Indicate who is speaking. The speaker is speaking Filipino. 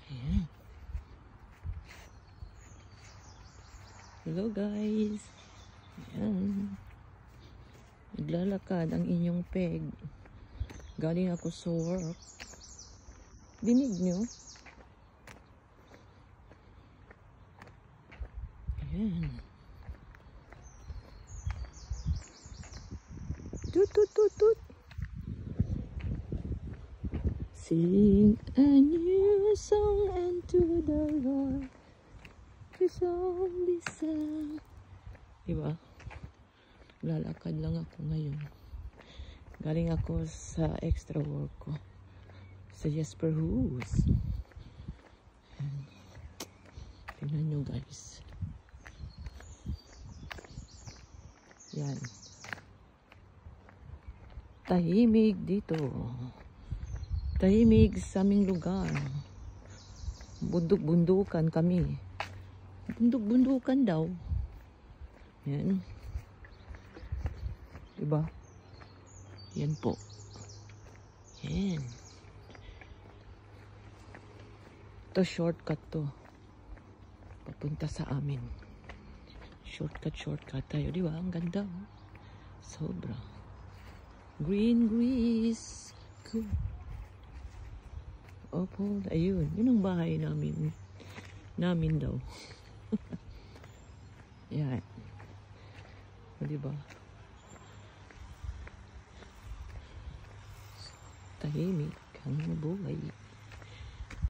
Speaker 1: Ayan. Hello guys. Ayan. Naglalakad ang inyong peg. Galing ako sa work. Dinig nyo? Ayan. Tut tut tut tut. Sing a new song unto the Lord. His song be sang. Diba? Lalakad lang ako ngayon. Galing ako sa extra work ko. Sa Jesper Hoos. Tingnan nyo guys. Yan. Tahimik dito. Tahimik sa aming lugar. Bundok-bundukan kami. Bundok-bundukan daw. Yan. Diba? Yan po. Yan. Ito shortcut to. Papunta sa amin. Shortcut tayo. Diba? Ang ganda. Oh. Sobra. Green grease. Cool. Opo, ayun. Yun ang bahay namin. Namin daw. Yan. O, diba? Tahimik ang buhay.